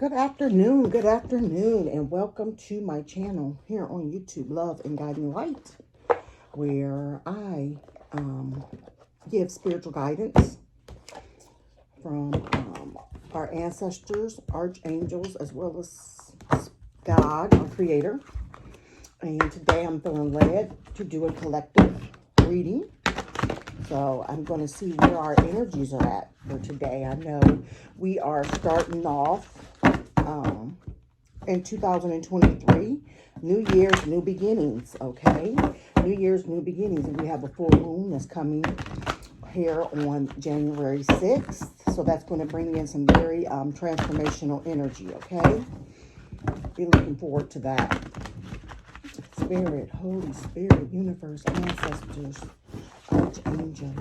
good afternoon, and welcome to my channel here on YouTube, Love and Guiding Light, where I give spiritual guidance from our ancestors, archangels, as well as God, our Creator. And today I'm feeling led to do a collective reading. So I'm going to see where our energies are at for today. I know we are starting off in 2023, New Year's, new beginnings, okay? New Year's, new beginnings. And we have a full moon that's coming here on January 6th. So that's going to bring in some very transformational energy, okay? Be looking forward to that. Spirit, Holy Spirit, universe, ancestors, archangel,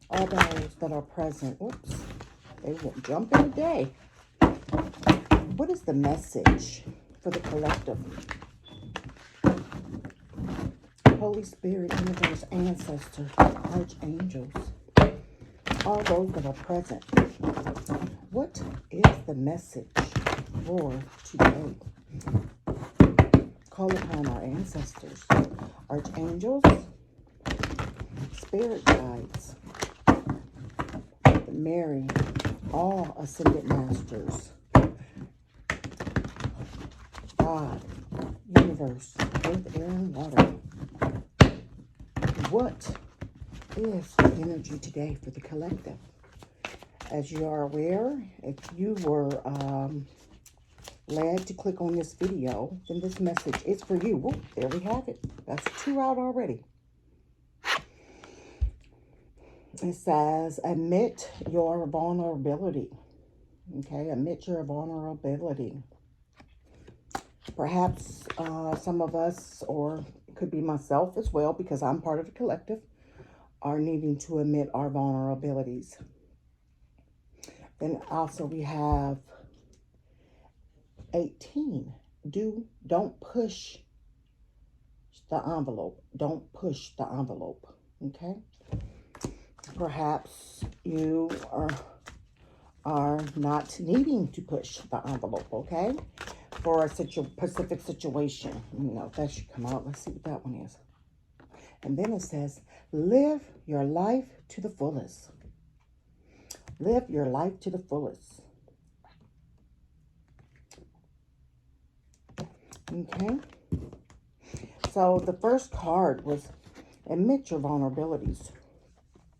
all those that are present. Oops, they will jump in a day. What is the message for the collective? Holy Spirit, universe, ancestors, archangels, all those that are present. What is the message for today? Call upon our ancestors, archangels, spirit guides, Mary, all ascended masters, God, universe, earth, air, and water. What is the energy today for the collective? As you are aware, if you were led to click on this video, then this message is for you. Whoop, there we have it. That's 2 out already. It says, admit your vulnerability. Okay, admit your vulnerability. Perhaps some of us, or it could be myself as well, because I'm part of the collective, are needing to admit our vulnerabilities. Then also we have 18. Don't push the envelope. Don't push the envelope. Okay? Perhaps you are not needing to push the envelope, okay? For a specific situation. You know, that should come out. Let's see what that one is. And then it says, live your life to the fullest. Live your life to the fullest. Okay. So the first card was admit your vulnerabilities.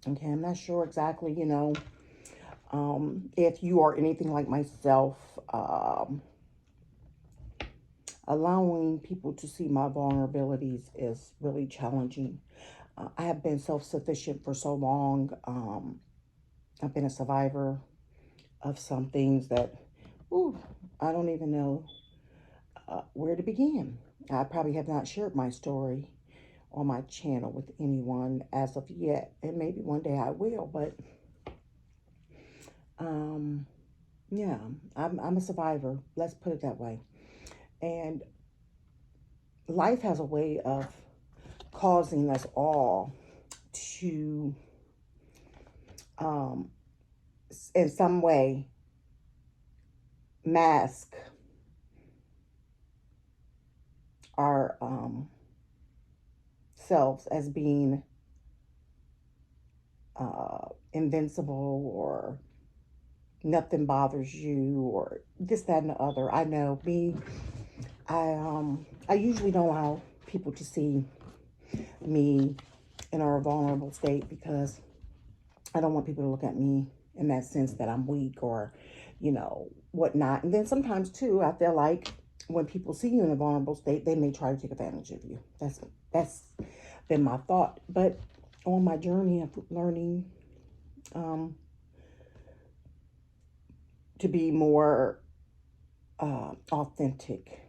Okay, I'm not sure exactly, you know, if you are anything like myself, allowing people to see my vulnerabilities is really challenging. I have been self-sufficient for so long. I've been a survivor of some things that, I don't even know where to begin. I probably have not shared my story on my channel with anyone as of yet, and maybe one day I will, but yeah, I'm a survivor, let's put it that way. And life has a way of causing us all to in some way mask our selves as being invincible, or nothing bothers you, or this, that, and the other. I know me, I usually don't allow people to see me in our vulnerable state, because I don't want people to look at me in that sense that I'm weak, or, you know, whatnot. And then sometimes too, I feel like when people see you in a vulnerable state, they may try to take advantage of you. That's been my thought. But on my journey of learning to be more authentic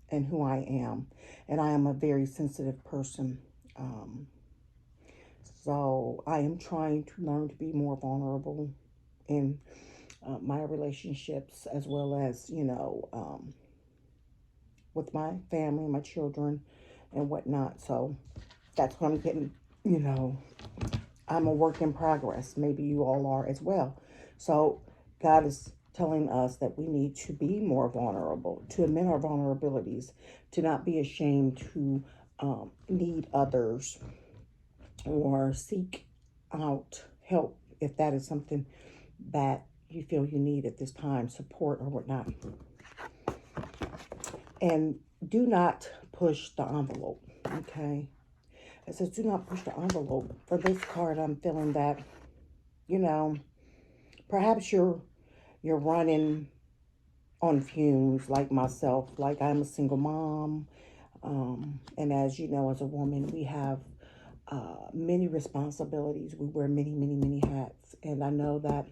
in who I am, and I am a very sensitive person. So I am trying to learn to be more vulnerable in my relationships, as well as, you know, with my family, my children, and whatnot. So that's what I'm getting, you know, I'm a work in progress. Maybe you all are as well. So God is telling us that we need to be more vulnerable, to admit our vulnerabilities, to not be ashamed to need others or seek out help if that is something that you feel you need at this time, support or whatnot. And do not push the envelope, okay? It says do not push the envelope. For this card, I'm feeling that, you know, perhaps you're running on fumes like myself, like I'm a single mom. And as you know, as a woman, we have many responsibilities. We wear many, many, many hats. And I know that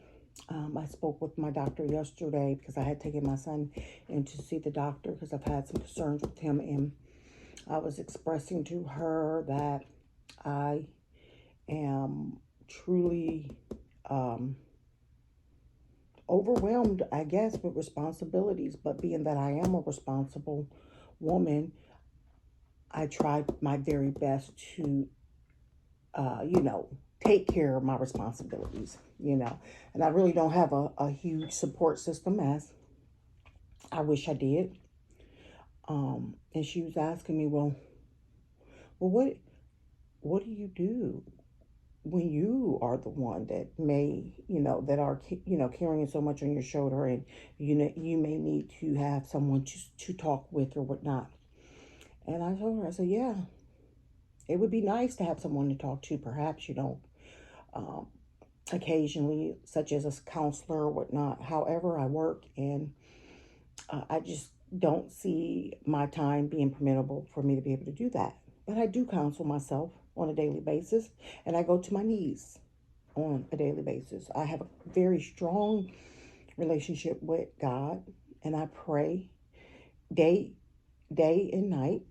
I spoke with my doctor yesterday because I had taken my son in to see the doctor because I've had some concerns with him. And I was expressing to her that I am truly overwhelmed, I guess, with responsibilities. But being that I am a responsible woman, I tried my very best to, take care of my responsibilities. And I really don't have a huge support system as I wish I did. And she was asking me, well, what do you do when you are the one that may, that are, carrying so much on your shoulder, and you may need to have someone to talk with or whatnot. And I told her, I said, yeah, it would be nice to have someone to talk to, perhaps, um, occasionally, such as a counselor or whatnot. However, I work, and I just don't see my time being permissible for me to be able to do that. But I do counsel myself on a daily basis, and I go to my knees on a daily basis. I have a very strong relationship with God, and I pray day and night,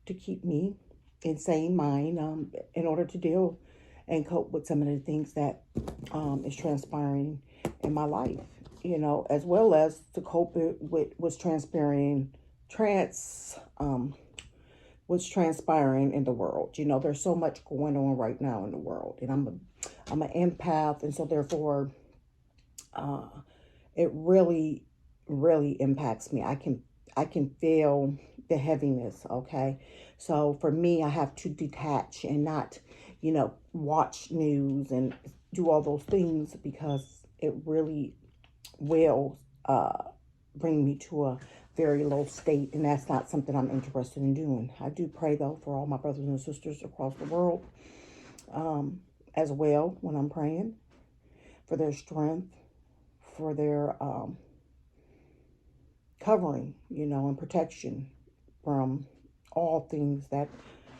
to keep me in sane mind, in order to deal and cope with some of the things that is transpiring in my life, as well as to cope with what's transpiring in the world. There's so much going on right now in the world, and I'm an empath, and so therefore, uh, it really, really impacts me. I can feel the heaviness. Okay, so for me, I have to detach and not, watch news and do all those things, because it really will bring me to a very low state, and that's not something I'm interested in doing. I do pray though for all my brothers and sisters across the world, as well, when I'm praying for their strength, for their covering, and protection from all things that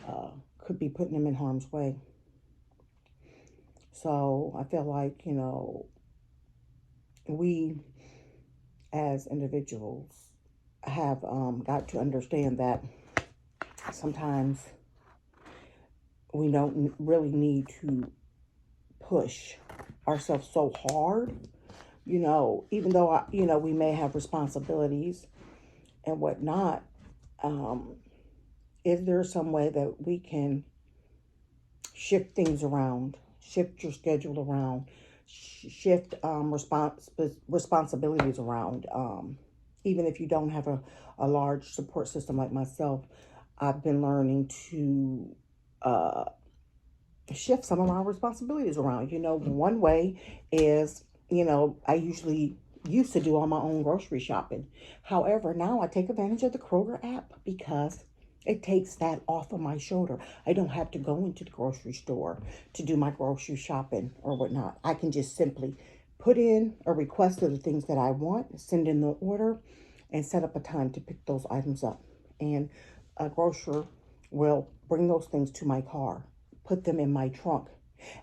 uh, could be putting them in harm's way. So I feel like, we as individuals have got to understand that sometimes we don't really need to push ourselves so hard, even though, we may have responsibilities and whatnot. Um, is there some way that we can shift things around, shift your schedule around, shift responsibilities around? Even if you don't have a large support system like myself, I've been learning to uh, shift some of my responsibilities around. One way is, I usually used to do all my own grocery shopping. However, now I take advantage of the Kroger app because it takes that off of my shoulder. I don't have to go into the grocery store to do my grocery shopping or whatnot. I can just simply put in a request of the things that I want, send in the order, and set up a time to pick those items up. And a grocer will bring those things to my car, put them in my trunk,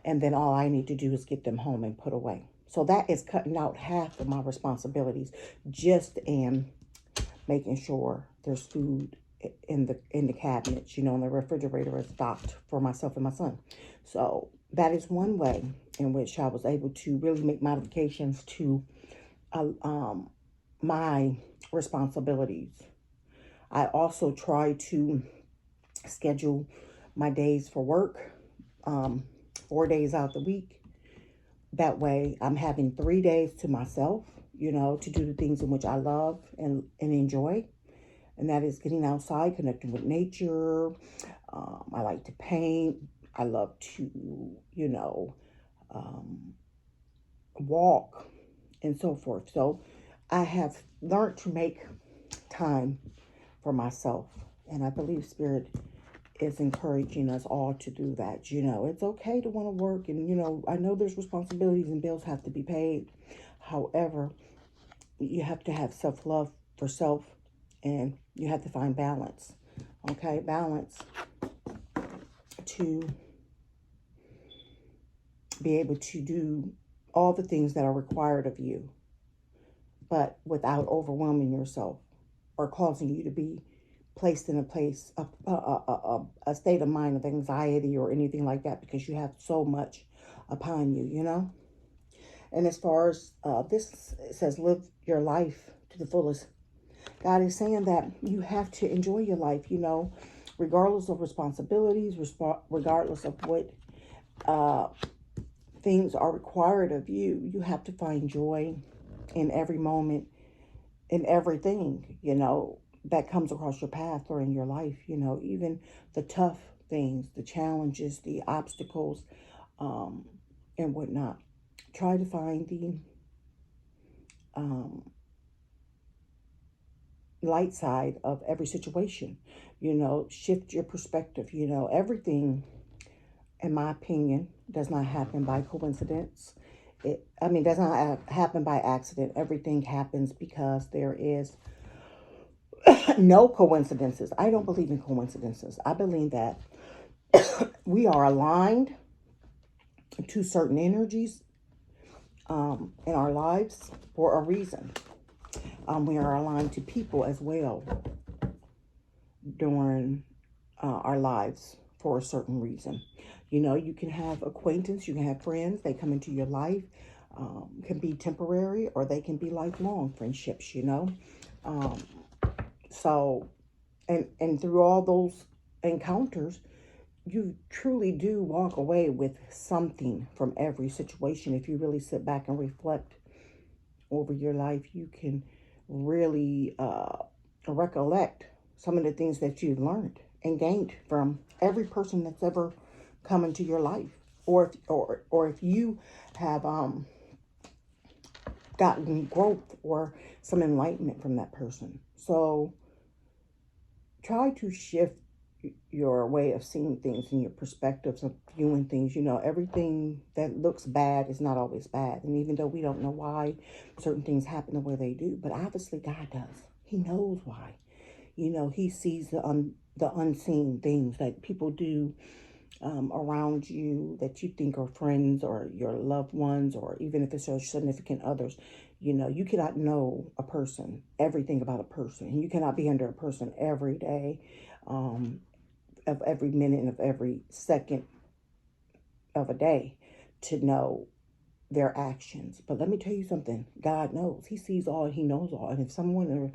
and then all I need to do is get them home and put away. So that is cutting out half of my responsibilities, just in making sure there's food in the cabinets, in the refrigerator is stocked for myself and my son. So that is one way in which I was able to really make modifications to my responsibilities. I also try to schedule my days for work, 4 days out the week. That way I'm having 3 days to myself you know, to do the things in which I love and enjoy. And that is getting outside, connecting with nature. I like to paint. I love to, you know, um, walk and so forth. So I have learned to make time for myself. And I believe Spirit is encouraging us all to do that. You know, it's okay to want to work. And, you know, I know there's responsibilities and bills have to be paid. However, you have to have self love for self and you have to find balance. Okay, balance to be able to do all the things that are required of you, but without overwhelming yourself or causing you to be placed in a place, a state of mind of anxiety or anything like that because you have so much upon you, you know? And as far as this it says, live your life to the fullest. God is saying that you have to enjoy your life, you know, regardless of responsibilities, regardless of what uh, things are required of you. You have to find joy in every moment, in everything, you know, that comes across your path or in your life, you know, even the tough things, the challenges, the obstacles, um, and whatnot. Try to find the um, light side of every situation, you know, shift your perspective, you know, everything, in my opinion, does not happen by coincidence. Does not happen by accident. Everything happens because there is no coincidences. I don't believe in coincidences. I believe that we are aligned to certain energies in our lives for a reason. We are aligned to people as well during our lives for a certain reason. You know, you can have acquaintance, you can have friends, they come into your life, can be temporary or they can be lifelong friendships, you know. Um, so, and through all those encounters, you truly do walk away with something from every situation. If you really sit back and reflect over your life, you can really recollect some of the things that you've learned and gained from every person that's ever come into your life, or if you have gotten growth or some enlightenment from that person. So try to shift your way of seeing things and your perspectives of viewing things. You know, everything that looks bad is not always bad. And even though we don't know why certain things happen the way they do, but obviously God does. He knows why. You know, he sees the unseen things that people do around you that you think are friends or your loved ones, or even if it's your significant others. You know, you cannot know a person, everything about a person. And you cannot be under a person every day, of every minute and of every second of a day to know their actions. But let me tell you something. God knows. He sees all. He knows all. And if someone or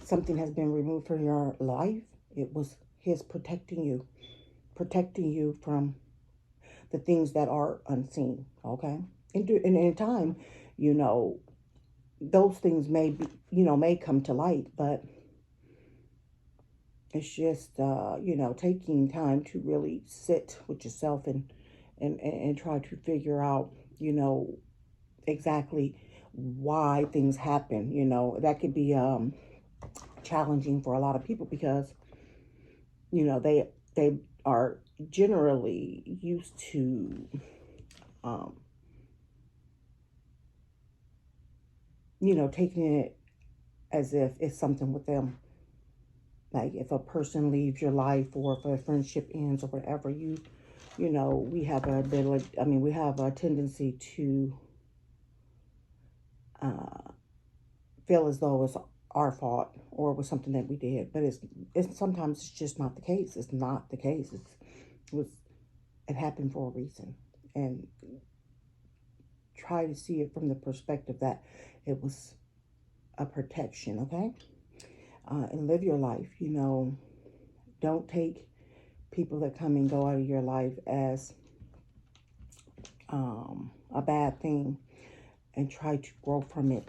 something has been removed from your life, it was his protecting you from the things that are unseen. Okay. And in time, you know, those things may be, you know, may come to light, but it's just, you know, taking time to really sit with yourself and try to figure out, you know, exactly why things happen. You know, that could be challenging for a lot of people because, you know, they are generally used to, um, you know, taking it as if it's something with them. Like if a person leaves your life or if a friendship ends or whatever, you know, we have a ability, we have a tendency to uh, feel as though it's our fault or it was something that we did. But it's sometimes it's just not the case. It's not the case. It was, it happened for a reason. And try to see it from the perspective that it was a protection, okay? And live your life, you know. Don't take people that come and go out of your life as a bad thing, and try to grow from it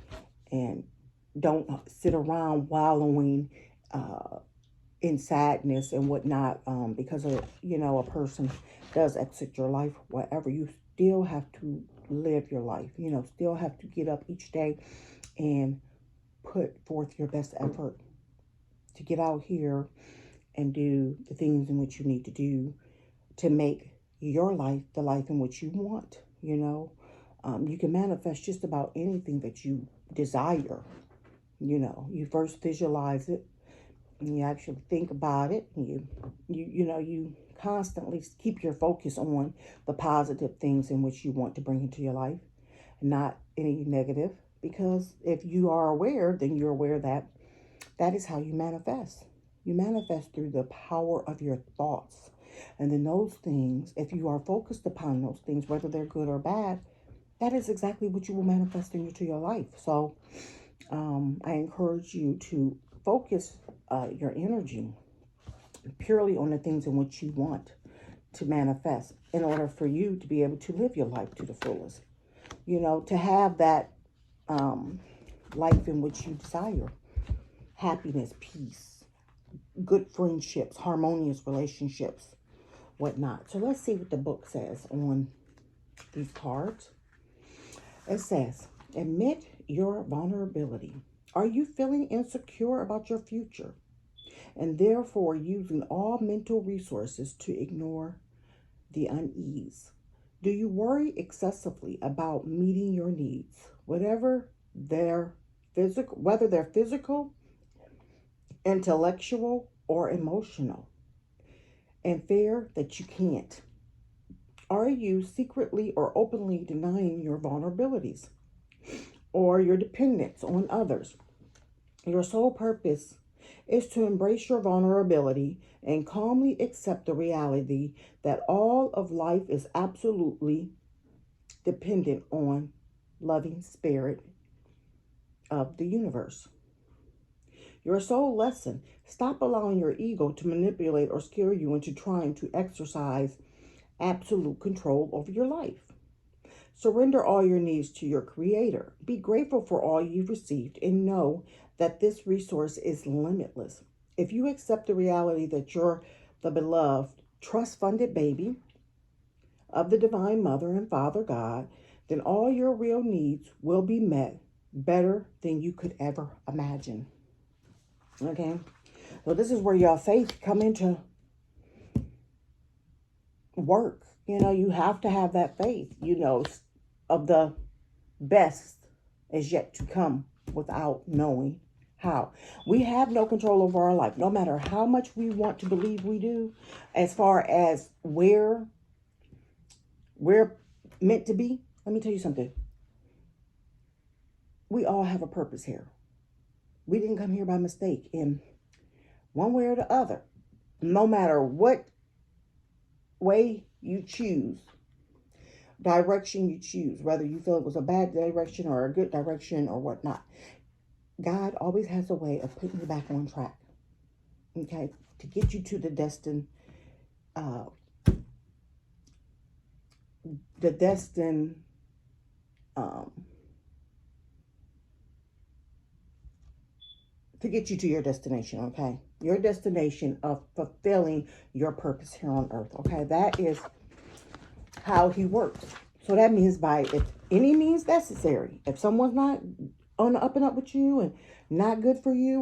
and don't sit around wallowing in sadness and whatnot, because of, a person does exit your life, whatever. You still have to live your life, still have to get up each day and put forth your best effort to get out here and do the things in which you need to do to make your life the life in which you want. You can manifest just about anything that you desire. You first visualize it, and you actually think about it, and you constantly keep your focus on the positive things in which you want to bring into your life, not any negative. Because if you are aware, then you're aware that that is how you manifest. You manifest through the power of your thoughts. And then those things, if you are focused upon those things, whether they're good or bad, that is exactly what you will manifest into your life. So I encourage you to focus your energy purely on the things in which you want to manifest in order for you to be able to live your life to the fullest. To have that life in which you desire. Happiness, peace, good friendships, harmonious relationships, whatnot. So let's see what the book says on these cards. It says, admit your vulnerability. Are you feeling insecure about your future and therefore using all mental resources to ignore the unease? Do you worry excessively about meeting your needs, whether they're physical, intellectual, or emotional, and fear that you can't? Are you secretly or openly denying your vulnerabilities or your dependence on others? Your sole purpose is to embrace your vulnerability and calmly accept the reality that all of life is absolutely dependent on loving spirit of the universe. Your sole lesson: stop allowing your ego to manipulate or scare you into trying to exercise absolute control over your life. Surrender all your needs to your Creator. Be grateful for all you've received and know that this resource is limitless. If you accept the reality that you're the beloved, trust-funded baby of the Divine Mother and Father God, then all your real needs will be met better than you could ever imagine. Okay? So this is where your faith come into work. You have to have that faith, of the best is yet to come without knowing how. We have no control over our life, no matter how much we want to believe we do, as far as where we're meant to be. Let me tell you something. We all have a purpose here. We didn't come here by mistake in one way or the other. No matter what way you choose, direction you choose, whether you feel it was a bad direction or a good direction or whatnot, God always has a way of putting you back on track, okay, to get you to the destined to get you to your destination, okay? Your destination of fulfilling your purpose here on earth, okay? That is how he works. So that means by if any means necessary, if someone's not on the up and up with you and not good for you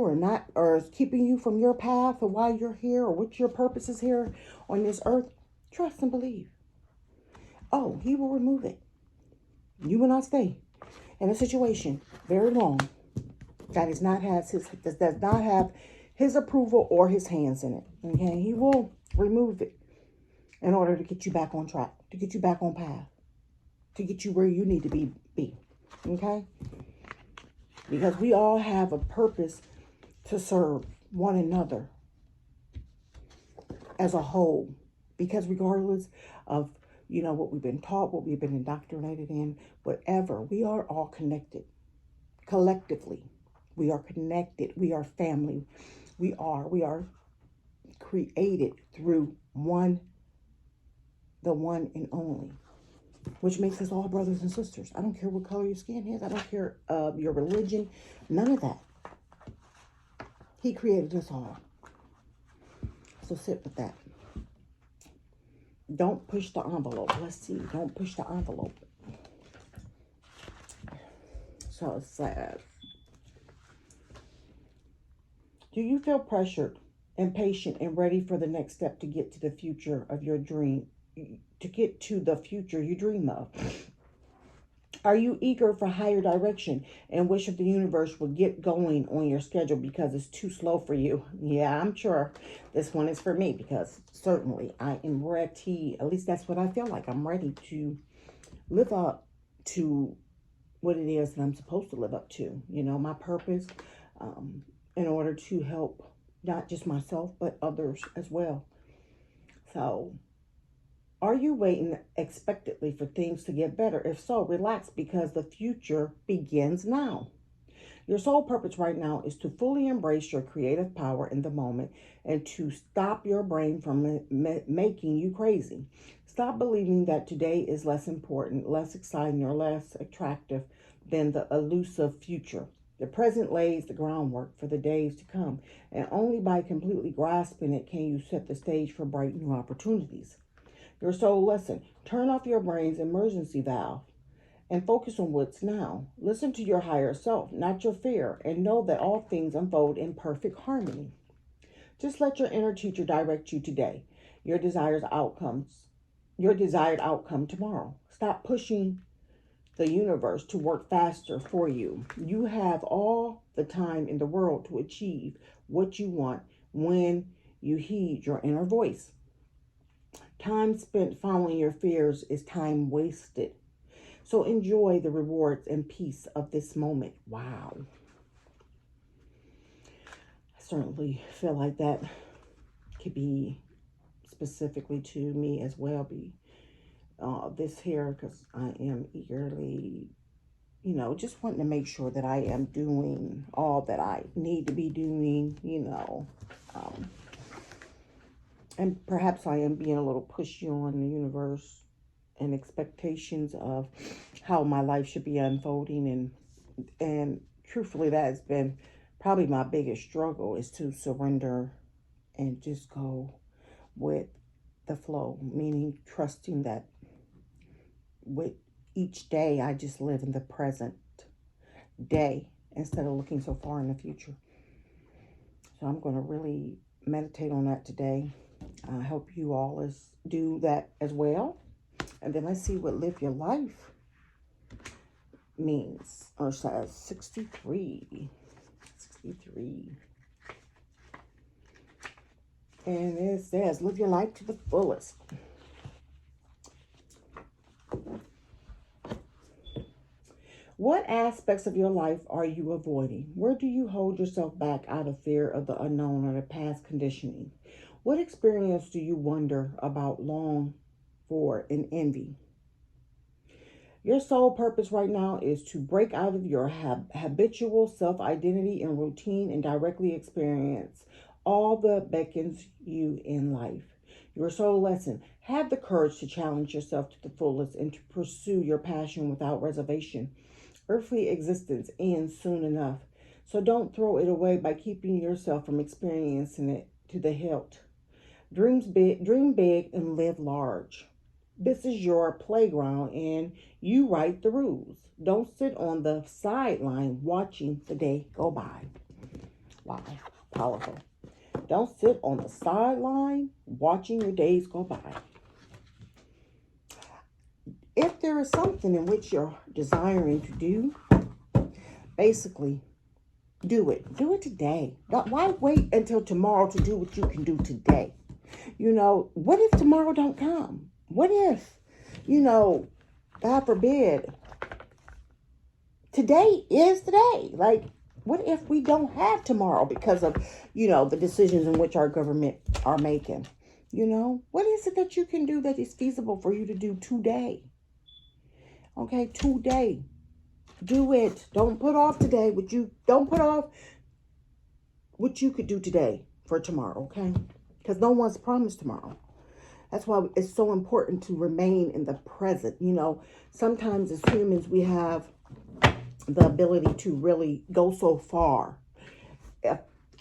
or is keeping you from your path or why you're here or what your purpose is here on this earth, trust and believe. Oh, he will remove it. You will not stay in a situation very long that does not have his approval or his hands in it. Okay, he will remove it in order to get you back on track, to get you back on path, to get you where you need to be. Okay? Because we all have a purpose to serve one another as a whole. Because regardless of, what we've been taught, what we've been indoctrinated in, whatever, we are all connected. Collectively, we are connected. We are family. We are created through the one and only. which makes us all brothers and sisters. I don't care what color your skin is. I don't care your religion. None of that. He created us all. So sit with that. Don't push the envelope. Let's see. Don't push the envelope. So it says, do you feel pressured, impatient, and ready for the next step to get to the future of your dream? To get to the future you dream of? Are you eager for higher direction and wish if the universe would get going on your schedule because it's too slow for you? Yeah, I'm sure this one is for me, because certainly I am ready. At least that's what I feel like. I'm ready to live up to what it is that I'm supposed to live up to. You know, my purpose, in order to help not just myself, but others as well. So, are you waiting expectantly for things to get better? If so, relax, because the future begins now. Your sole purpose right now is to fully embrace your creative power in the moment and to stop your brain from making you crazy. Stop believing that today is less important, less exciting, or less attractive than the elusive future. The present lays the groundwork for the days to come, and only by completely grasping it can you set the stage for bright new opportunities. Your soul lesson: turn off your brain's emergency valve and focus on what's now. Listen to your higher self, not your fear, and know that all things unfold in perfect harmony. Just let your inner teacher direct you today. Your desired outcomes, your desired outcome tomorrow. Stop pushing the universe to work faster for you. You have all the time in the world to achieve what you want when you heed your inner voice. Time spent following your fears is time wasted. So enjoy the rewards and peace of this moment. Wow. I certainly feel like that could be specifically to me as well. Be this here, because I am eagerly, just wanting to make sure that I am doing all that I need to be doing, and perhaps I am being a little pushy on the universe and expectations of how my life should be unfolding, and truthfully, that has been probably my biggest struggle, is to surrender and just go with the flow, meaning trusting that with each day I just live in the present day instead of looking so far in the future. So I'm going to really meditate on that today. I hope you all do that as well. And then let's see what live your life means, or says. 63. And it says, live your life to the fullest. What aspects of your life are you avoiding? Where do you hold yourself back out of fear of the unknown or the past conditioning? What experience do you wonder about, long for, and envy? Your sole purpose right now is to break out of your habitual self-identity and routine and directly experience all that beckons you in life. Your sole lesson: have the courage to challenge yourself to the fullest and to pursue your passion without reservation. Earthly existence ends soon enough, so don't throw it away by keeping yourself from experiencing it to the hilt. Dream big, and live large. This is your playground, and you write the rules. Don't sit on the sideline watching the day go by. Wow, powerful. Don't sit on the sideline watching your days go by. If there is something in which you're desiring to do, basically, do it. Do it today. Why wait until tomorrow to do what you can do today? What if tomorrow don't come? What if, God forbid, today is the day? Like, what if we don't have tomorrow because of, the decisions in which our government are making? What is it that you can do that is feasible for you to do today? Okay, today. Do it. Don't put off today. Don't put off what you could do today for tomorrow, okay? Because no one's promised tomorrow. That's why it's so important to remain in the present. You know, sometimes as humans, we have the ability to really go so far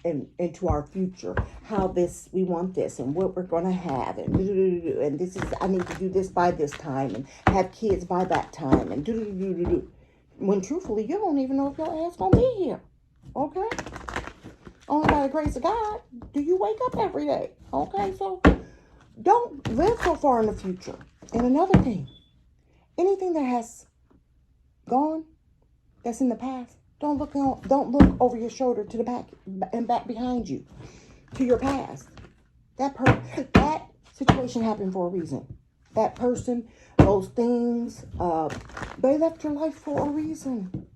into our future, how this we want this and what we're going to have, and this is, I need to do this by this time and have kids by that time, and when truthfully you don't even know if your ass gonna be here. Okay, only by the grace of God do you wake up every day. Okay, so don't live so far in the future. And another thing, anything that has gone, that's in the past, don't look over your shoulder to the back and back behind you to your past. That situation happened for a reason. That person, those things, they left your life for a reason.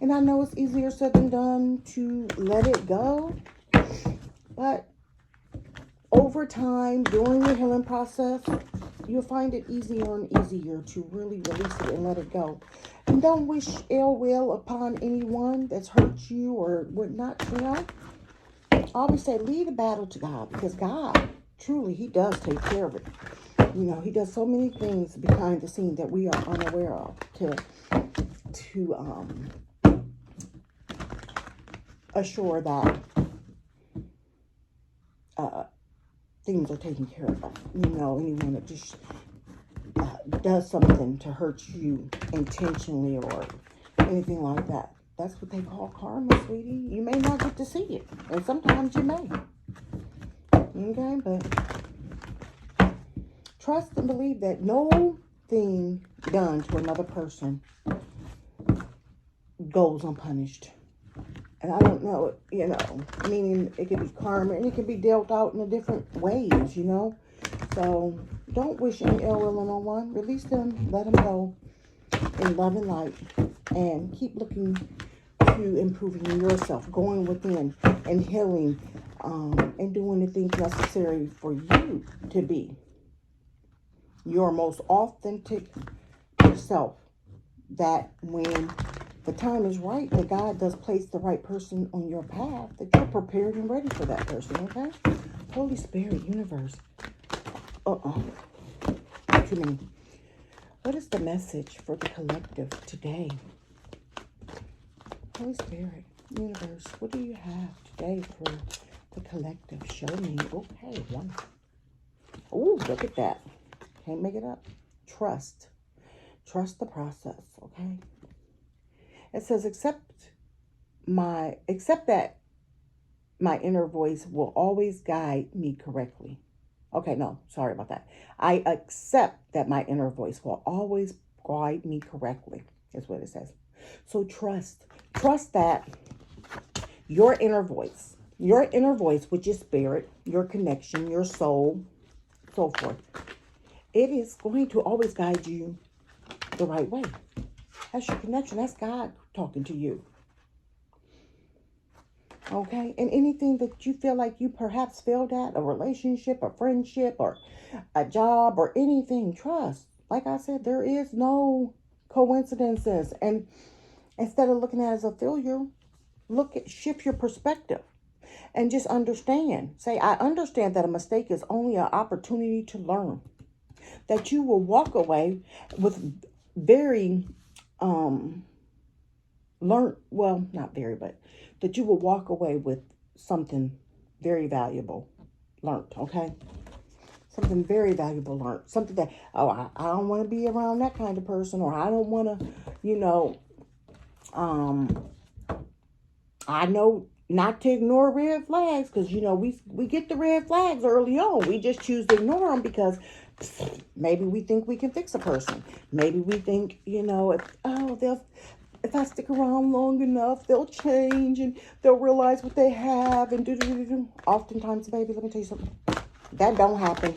And I know it's easier said than done to let it go, but over time, during the healing process, you'll find it easier and easier to really release it and let it go. And don't wish ill will upon anyone that's hurt you or whatnot, you know. I always say, leave the battle to God, because God, truly, He does take care of it. You know, He does so many things behind the scene that we are unaware of to assure that things are taken care of. You know, anyone that just does something to hurt you intentionally or anything like that, that's what they call karma, sweetie. You may not get to see it, and sometimes you may. Okay, but trust and believe that no thing done to another person goes unpunished. And I don't know, you know, meaning it could be karma and it can be dealt out in a different ways, you know. So don't wish any ill will on no one. Release them, let them go in love and light, and keep looking to improving yourself, going within and healing, and doing the things necessary for you to be your most authentic self. That when the time is right, that God does place the right person on your path, that you're prepared and ready for that person, okay? Holy Spirit, universe. Too many. What is the message for the collective today? Holy Spirit, universe, what do you have today for the collective? Show me. Okay, one. Oh, look at that. Can't make it up. Trust. Trust the process, okay? It says, accept that my inner voice will always guide me correctly. Okay, no, sorry about that. I accept that my inner voice will always guide me correctly, is what it says. So trust that your inner voice, which is spirit, your connection, your soul, so forth, it is going to always guide you the right way. That's your connection. That's God talking to you. Okay? And anything that you feel like you perhaps failed at, a relationship, a friendship, or a job, or anything, trust. Like I said, there is no coincidences. And instead of looking at it as a failure, shift your perspective and just understand. Say, I understand that a mistake is only an opportunity to learn. That you will walk away with that you will walk away with something very valuable learned, okay? Something very valuable learned. Something that, I don't want to be around that kind of person, or I don't want to, I know not to ignore red flags, because, we get the red flags early on. We just choose to ignore them because maybe we think we can fix a person. Maybe we think, if I stick around long enough, they'll change and they'll realize what they have and do. Oftentimes, baby, let me tell you something. That don't happen.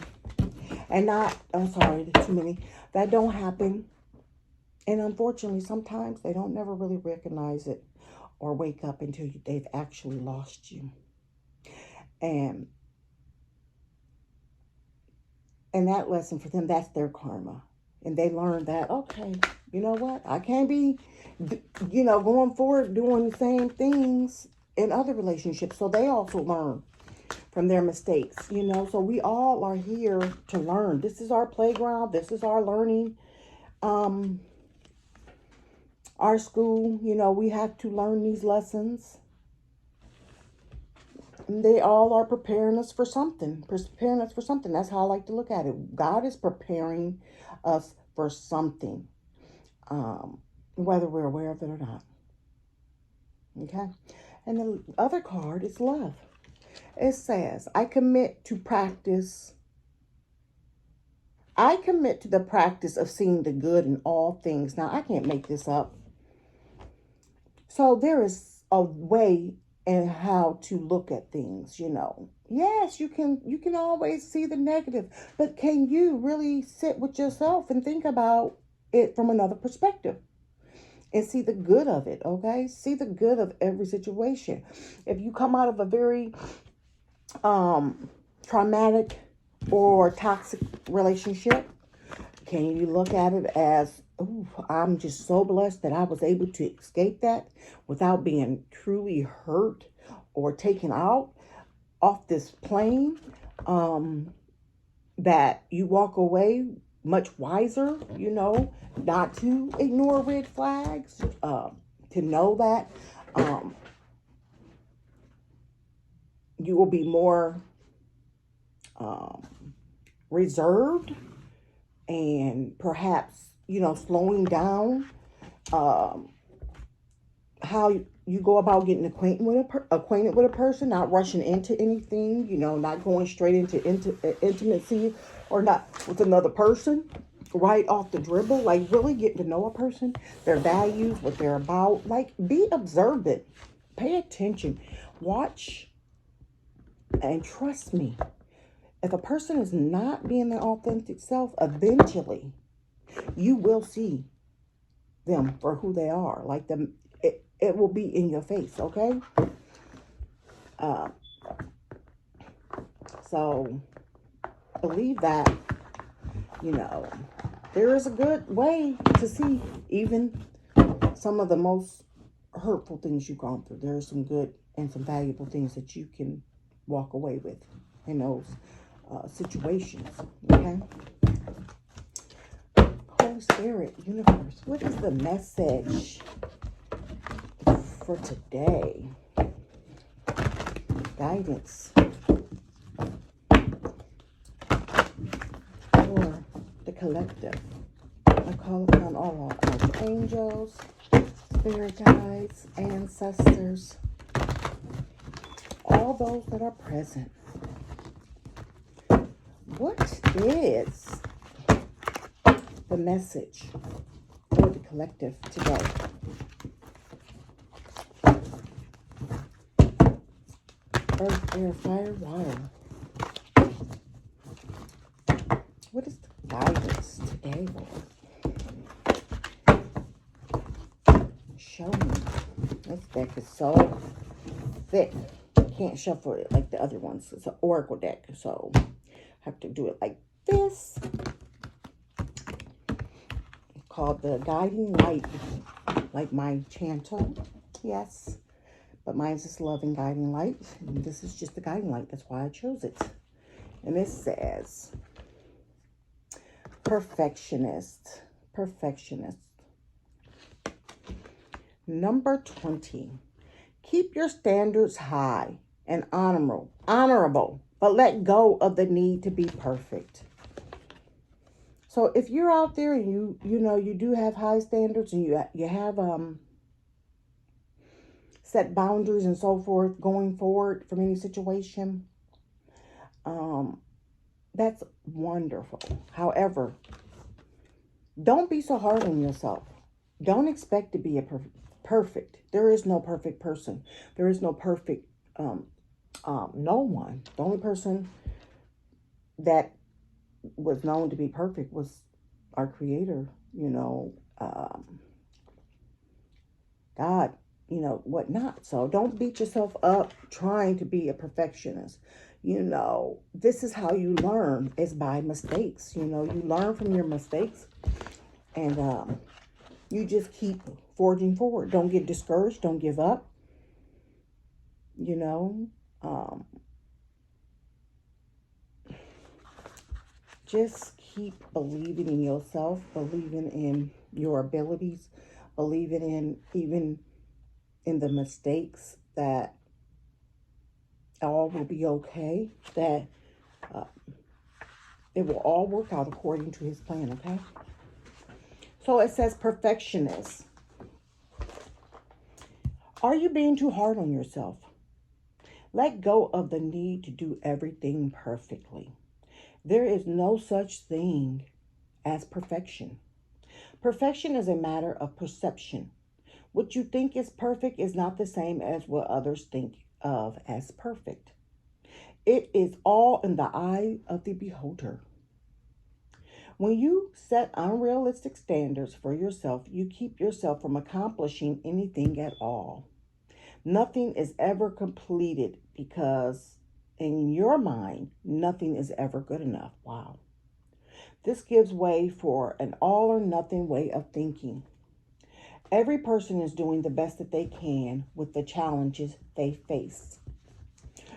And too many. That don't happen. And unfortunately, sometimes they don't never really recognize it or wake up until they've actually lost you. And that lesson for them, that's their karma. And they learn that, okay, you know what? I can't be, going forward doing the same things in other relationships. So they also learn from their mistakes, you know. So we all are here to learn. This is our playground. This is our learning. Our school, you know, we have to learn these lessons. And they all are preparing us for something. Preparing us for something. That's how I like to look at it. God is preparing us for something. Whether we're aware of it or not. Okay? And the other card is love. It says, I commit to the practice of seeing the good in all things. Now, I can't make this up. So there is a way and how to look at things, you know. Yes, you can always see the negative, but can you really sit with yourself and think about it from another perspective and see the good of it, okay? See the good of every situation. If you come out of a very traumatic or toxic relationship, can you look at it as, oh, I'm just so blessed that I was able to escape that without being truly hurt or taken out off this plane? That you walk away much wiser, you know, not to ignore red flags, to know that you will be more reserved and perhaps, you know, slowing down how you go about getting acquainted with a person, not rushing into anything, you know, not going straight into intimacy or not with another person right off the dribble. Like really getting to know a person, their values, what they're about. Like be observant, pay attention, watch, and trust me. If a person is not being their authentic self, eventually you will see them for who they are. Like them, it will be in your face, okay? So believe that, you know, there is a good way to see even some of the most hurtful things you've gone through. There are some good and some valuable things that you can walk away with in those situations, okay? Holy Spirit, universe, what is the message for today? Guidance for the collective. I call upon all our archangels, spirit guides, ancestors, all those that are present. What is the message for the collective today? Earth, air, fire, water. What is the guidance today, Lord? Show me. This deck is so thick. Can't shuffle it like the other ones. It's an oracle deck, so I have to do it like this. It's called the Guiding Light, like my chantel. Yes, but mine's just Love and Guiding Light. And this is just the Guiding Light. That's why I chose it. And it says, perfectionist. Perfectionist. Number 20. Keep your standards high and honorable, but let go of the need to be perfect. So if you're out there and you know you do have high standards and you have set boundaries and so forth going forward from any situation, that's wonderful. However, don't be so hard on yourself. Don't expect to be perfect. There is no perfect person. There is no perfect, no one. The only person that was known to be perfect was our Creator, you know, God, you know, whatnot. So don't beat yourself up trying to be a perfectionist. You know, this is how you learn, is by mistakes. You know, you learn from your mistakes and you just keep forging forward. Don't get discouraged. Don't give up. You know, Just keep believing in yourself, believing in your abilities, believing in even in the mistakes, that all will be okay, that uh, it will all work out according to his plan, okay? So it says perfectionist. Are you being too hard on yourself? Let go of the need to do everything perfectly. There is no such thing as perfection. Perfection is a matter of perception. What you think is perfect is not the same as what others think of as perfect. It is all in the eye of the beholder. When you set unrealistic standards for yourself, you keep yourself from accomplishing anything at all. Nothing is ever completed because in your mind, nothing is ever good enough. Wow. This gives way for an all or nothing way of thinking. Every person is doing the best that they can with the challenges they face.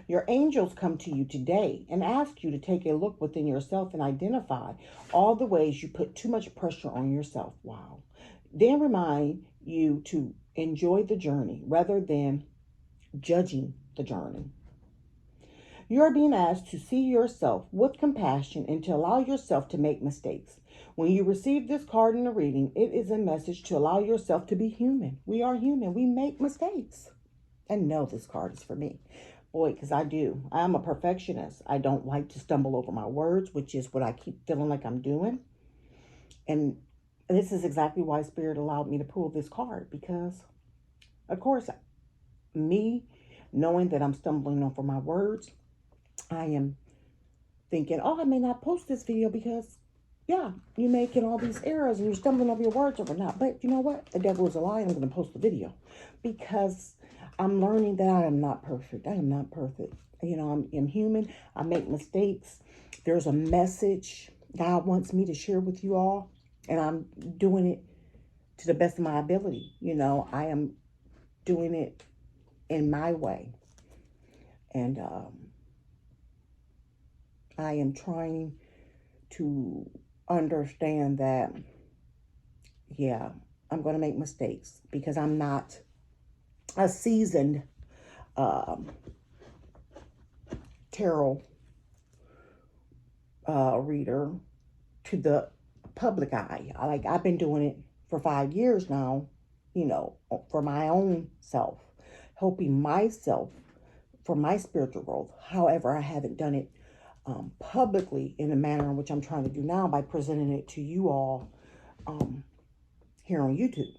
Your angels come to you today and ask you to take a look within yourself and identify all the ways you put too much pressure on yourself. Wow. Then remind you to enjoy the journey rather than judging the journey. You are being asked to see yourself with compassion and to allow yourself to make mistakes. When you receive this card in the reading, it is a message to allow yourself to be human. We are human. We make mistakes. And no, this card is for me. Boy, because I do. I'm a perfectionist. I don't like to stumble over my words, which is what I keep feeling like I'm doing. And this is exactly why Spirit allowed me to pull this card, because, of course, me knowing that I'm stumbling over my words, I am thinking, oh, I may not post this video because, yeah, you're making all these errors and you're stumbling over your words or not. But you know what? The devil is a lie. I'm going to post the video because I'm learning that I am not perfect. I am not perfect. You know, I'm human. I make mistakes. There's a message God wants me to share with you all, and I'm doing it to the best of my ability. You know, I am doing it in my way. And I am trying to understand that, yeah, I'm going to make mistakes because I'm not a seasoned tarot reader to the public eye. I've been doing it for 5 years now, you know, for my own self, helping myself for my spiritual growth. However, I haven't done it publicly in the manner in which I'm trying to do now by presenting it to you all here on YouTube.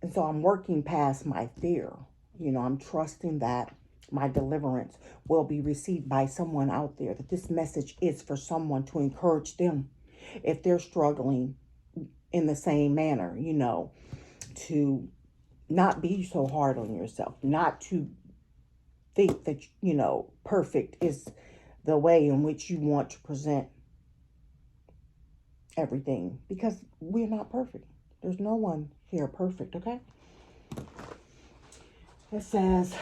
And so I'm working past my fear. You know, I'm trusting that my deliverance will be received by someone out there, that this message is for someone to encourage them if they're struggling in the same manner, you know, to not be so hard on yourself, not to think that, you know, perfect is the way in which you want to present everything, because we're not perfect. There's no one here perfect, okay? It says,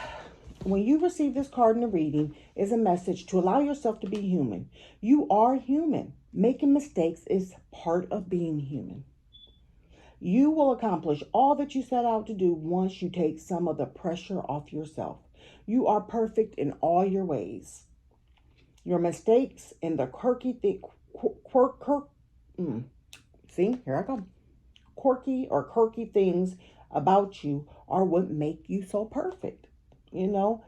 when you receive this card in the reading, is a message to allow yourself to be human. You are human. Making mistakes is part of being human. You will accomplish all that you set out to do once you take some of the pressure off yourself. You are perfect in all your ways. Your mistakes and the quirky things about you are what make you so perfect. You know,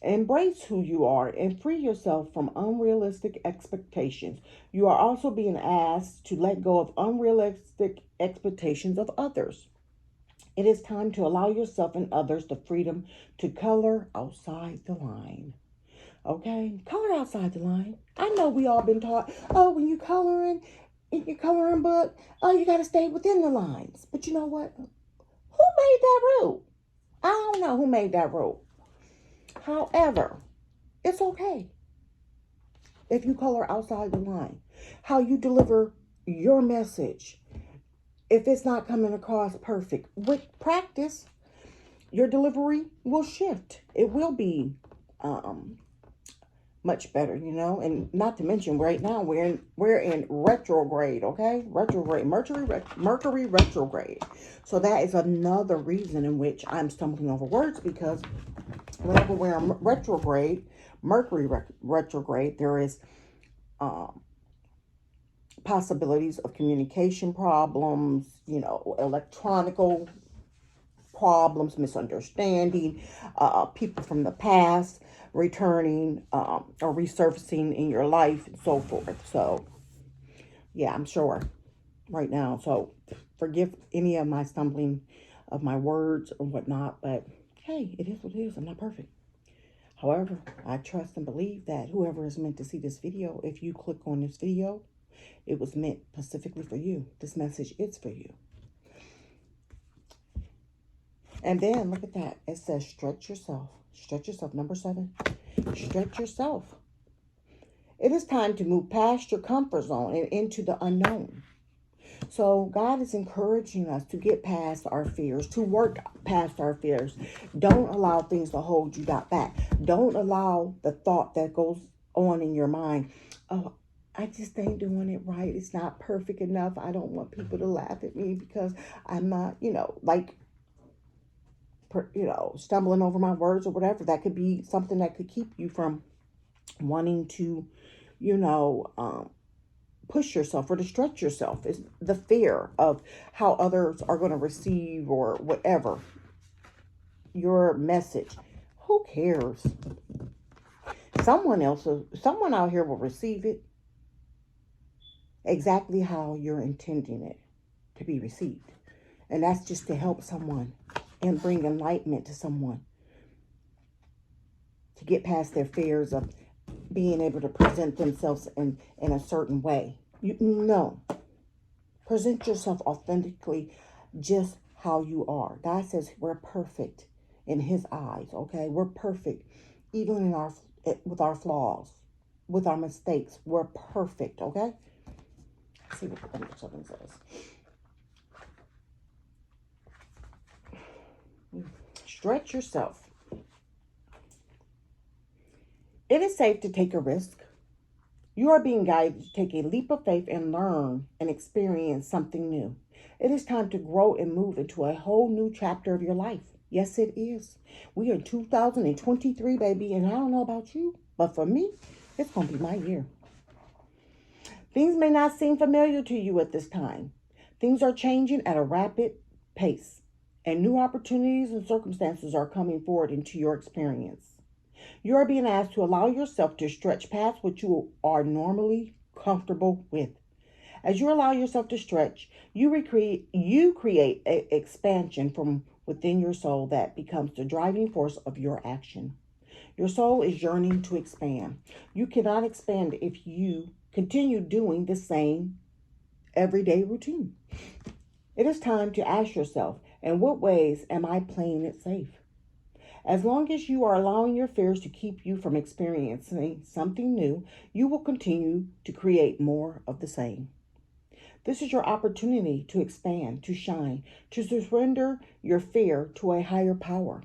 embrace who you are and free yourself from unrealistic expectations. You are also being asked to let go of unrealistic expectations of others. It is time to allow yourself and others the freedom to color outside the line. Okay? Color outside the line. I know we all been taught, oh, when you coloring in your coloring book, oh, you got to stay within the lines. But you know what? Who made that rule? I don't know who made that rule. However, it's okay if you color outside the line. How you deliver your message, if it's not coming across perfect, with practice, your delivery will shift. It will be much better, you know. And not to mention, right now we're in retrograde, okay? Retrograde, Mercury retrograde. So that is another reason in which I'm stumbling over words, because whenever we're in retrograde, Mercury retrograde, there is possibilities of communication problems, you know, electronical problems, misunderstanding, people from the past returning or resurfacing in your life, and so forth. So, yeah, I'm sure right now. So, forgive any of my stumbling of my words or whatnot, but hey, it is what it is. I'm not perfect. However, I trust and believe that whoever is meant to see this video, if you click on this video, it was meant specifically for you. This message is for you. And then look at that. It says stretch yourself. Stretch yourself. Number 7. Stretch yourself. It is time to move past your comfort zone and into the unknown. So God is encouraging us to get past our fears, to work past our fears. Don't allow things to hold you back. Don't allow the thought that goes on in your mind, oh, I just ain't doing it right. It's not perfect enough. I don't want people to laugh at me because I'm not, stumbling over my words or whatever. That could be something that could keep you from wanting to, push yourself or to stretch yourself. Is the fear of how others are going to receive or whatever your message. Who cares? Someone out here will receive it exactly how you're intending it to be received. And that's just to help someone and bring enlightenment to someone to get past their fears of being able to present themselves in a certain way. Present yourself authentically, just how you are. God says we're perfect in His eyes, okay? We're perfect even with our flaws, with our mistakes. We're perfect, okay? Let's see what number 7 says. Stretch yourself. It is safe to take a risk. You are being guided to take a leap of faith and learn and experience something new. It is time to grow and move into a whole new chapter of your life. Yes, it is. We are 2023, baby, and I don't know about you, but for me, it's going to be my year. Things may not seem familiar to you at this time. Things are changing at a rapid pace, and new opportunities and circumstances are coming forward into your experience. You are being asked to allow yourself to stretch past what you are normally comfortable with. As you allow yourself to stretch, you create an expansion from within your soul that becomes the driving force of your action. Your soul is yearning to expand. You cannot expand if you continue doing the same everyday routine. It is time to ask yourself, in what ways am I playing it safe? As long as you are allowing your fears to keep you from experiencing something new, you will continue to create more of the same. This is your opportunity to expand, to shine, to surrender your fear to a higher power.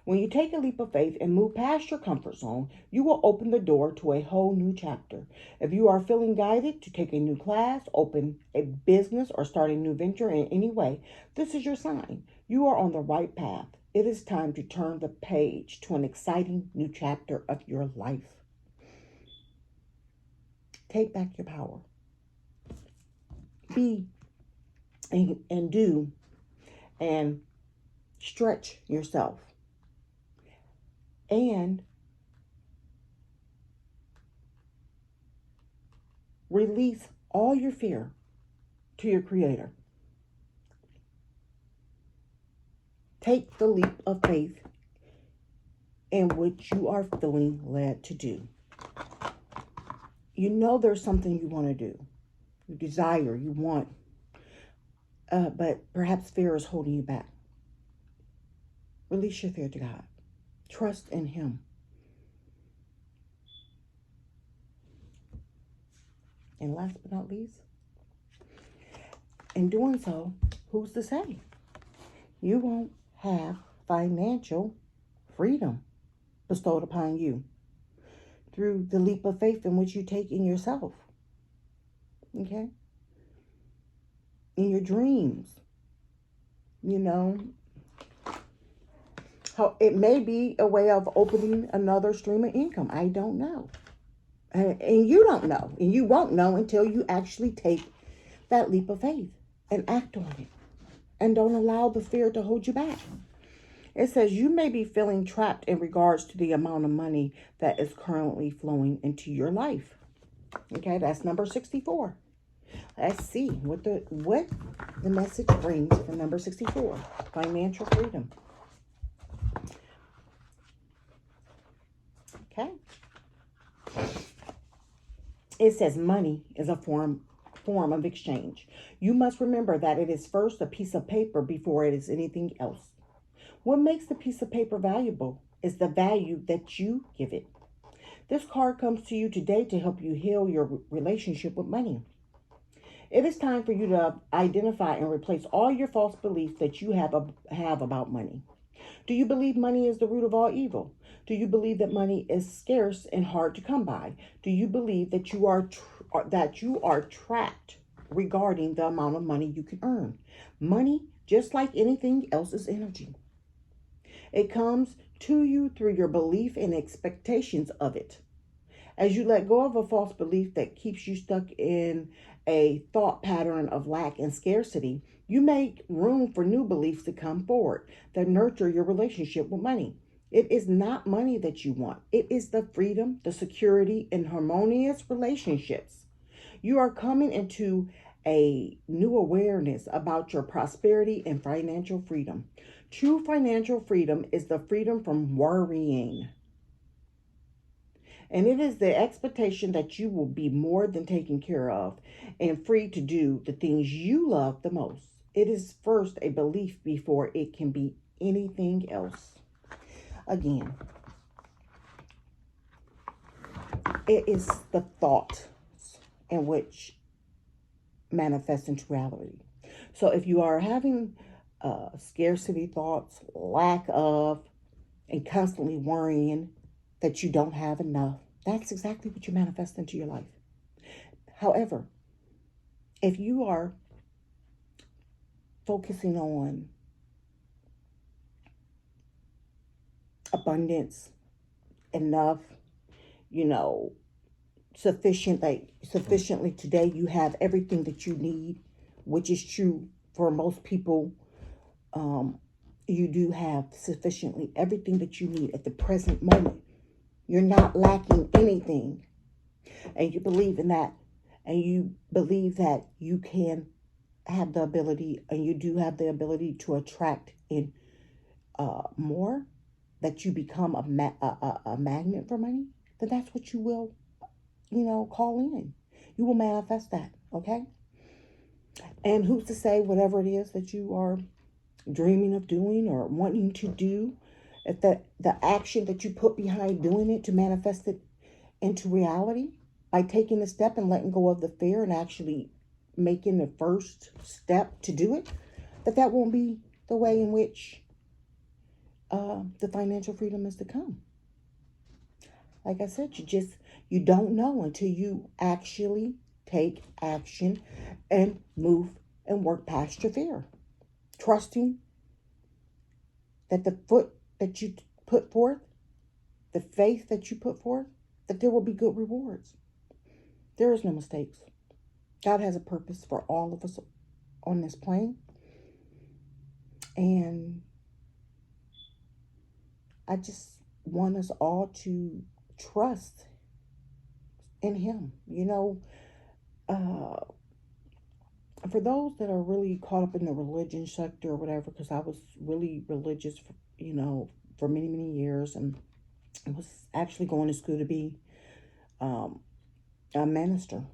When you take a leap of faith and move past your comfort zone, you will open the door to a whole new chapter. If you are feeling guided to take a new class, open a business, or start a new venture in any way, this is your sign. You are on the right path. It is time to turn the page to an exciting new chapter of your life. Take back your power. Be and do and stretch yourself. And release all your fear to your Creator. Take the leap of faith in what you are feeling led to do. You know there's something you want to do. You desire, you want, but perhaps fear is holding you back. Release your fear to God. Trust in Him. And last but not least, in doing so, who's to say you won't have financial freedom bestowed upon you? through the leap of faith in which you take in yourself. Okay? In your dreams. You know, how it may be a way of opening another stream of income. I don't know. And you don't know. And you won't know until you actually take that leap of faith and act on it. And don't allow the fear to hold you back. It says you may be feeling trapped in regards to the amount of money that is currently flowing into your life. Okay, that's number 64. Let's see what the message brings for number 64. Financial freedom. Okay. It says money is a form of exchange. You must remember that it is first a piece of paper before it is anything else. What makes the piece of paper valuable is the value that you give it. This card comes to you today to help you heal your relationship with money. It is time for you to identify and replace all your false beliefs that you have about money. Do you believe money is the root of all evil? Do you believe that money is scarce and hard to come by? Do you believe that you are trapped regarding the amount of money you can earn? Money, just like anything else, is energy. It comes to you through your belief and expectations of it. As you let go of a false belief that keeps you stuck in a thought pattern of lack and scarcity, you make room for new beliefs to come forward that nurture your relationship with money. It is not money that you want. It is the freedom, the security, and harmonious relationships. You are coming into a new awareness about your prosperity and financial freedom. True financial freedom is the freedom from worrying. And it is the expectation that you will be more than taken care of and free to do the things you love the most. It is first a belief before it can be anything else. Again, it is the thought in which manifests into reality. So if you are having scarcity thoughts, lack of, and constantly worrying that you don't have enough, that's exactly what you manifest into your life. However, if you are focusing on abundance, enough, sufficiently today, you have everything that you need, which is true for most people. You do have sufficiently everything that you need at the present moment. You're not lacking anything. And you believe in that. And you believe that you can have the ability, and you do have the ability to attract in more, that you become a magnet for money, then that's what you will, call in. You will manifest that, okay? And who's to say whatever it is that you are dreaming of doing or wanting to do, if the action that you put behind doing it to manifest it into reality, by taking a step and letting go of the fear and actually making the first step to do it, that won't be the way in which the financial freedom is to come. Like I said, you don't know until you actually take action and move and work past your fear. Trusting that the foot that you put forth, the faith that you put forth, that there will be good rewards. There is no mistakes. God has a purpose for all of us on this plane. And I just want us all to trust in Him. For those that are really caught up in the religion sector or whatever, because I was really religious, for many, many years, and I was actually going to school to be a minister.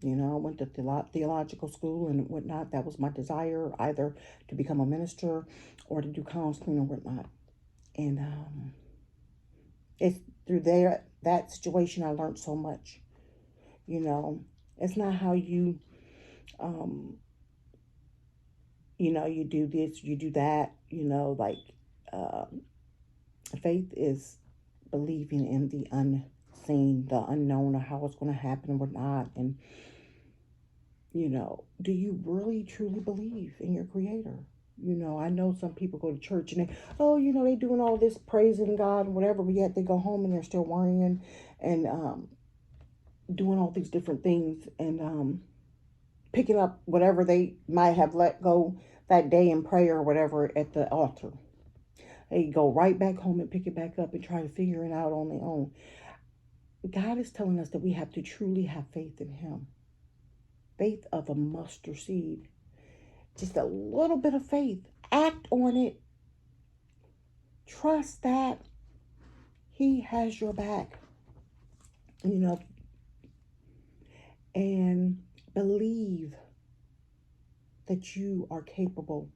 I went to theological school and whatnot. That was my desire, either to become a minister or to do counseling or whatnot. And it's through that situation I learned so much. It's not how you, you do this, you do that. Faith is believing in the unforeseen, the unknown, or how it's going to happen or not. And, you know, do you really truly believe in your Creator? You know, I know some people go to church and they, oh, you know, they doing all this praising God and whatever, but yet they go home and they're still worrying and doing all these different things and picking up whatever they might have let go that day in prayer or whatever at the altar. They go right back home and pick it back up and try to figure it out on their own. God is telling us that we have to truly have faith in Him. Faith of a mustard seed. Just a little bit of faith. Act on it. Trust that He has your back. You know, and believe that you are capable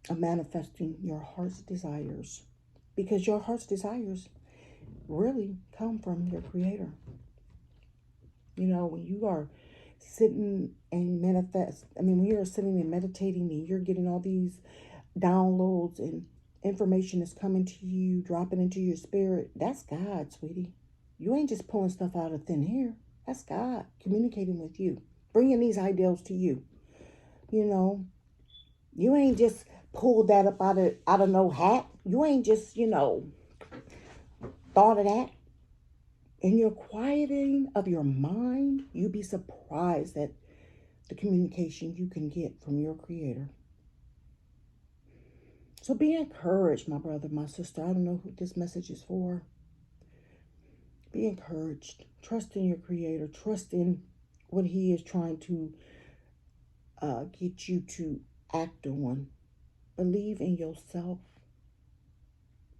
of manifesting your heart's desires, because your heart's desires really come from your Creator. You know, when you are sitting and when you're sitting and meditating and you're getting all these downloads and information that's coming to you, dropping into your spirit, that's God, sweetie. You ain't just pulling stuff out of thin air. That's God communicating with you, bringing these ideals to you. You know, you ain't just pulled that up out of no hat. You ain't just, you know, thought of that. In your quieting of your mind, you'd be surprised at the communication you can get from your Creator. So be encouraged, my brother, my sister. I don't know who this message is for. Be encouraged. Trust in your Creator. Trust in what He is trying to get you to act on. Believe in yourself.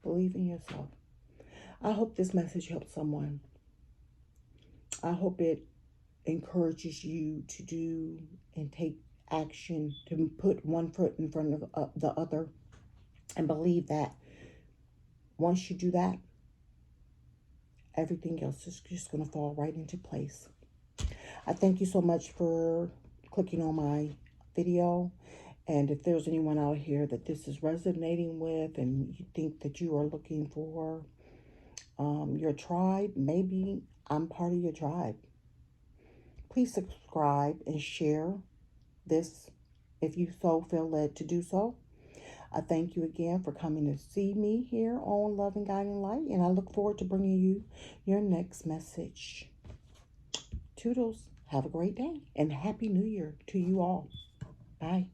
Believe in yourself. I hope this message helps someone. I hope it encourages you to do and take action, to put one foot in front of the other, and believe that once you do that, everything else is just going to fall right into place. I thank you so much for clicking on my video. And if there's anyone out here that this is resonating with and you think that you are looking for your tribe, maybe I'm part of your tribe. Please subscribe and share this if you so feel led to do so. I thank you again for coming to see me here on Love and Guiding Light, and I look forward to bringing you your next message. Toodles. Have a great day and Happy New Year to you all. Bye.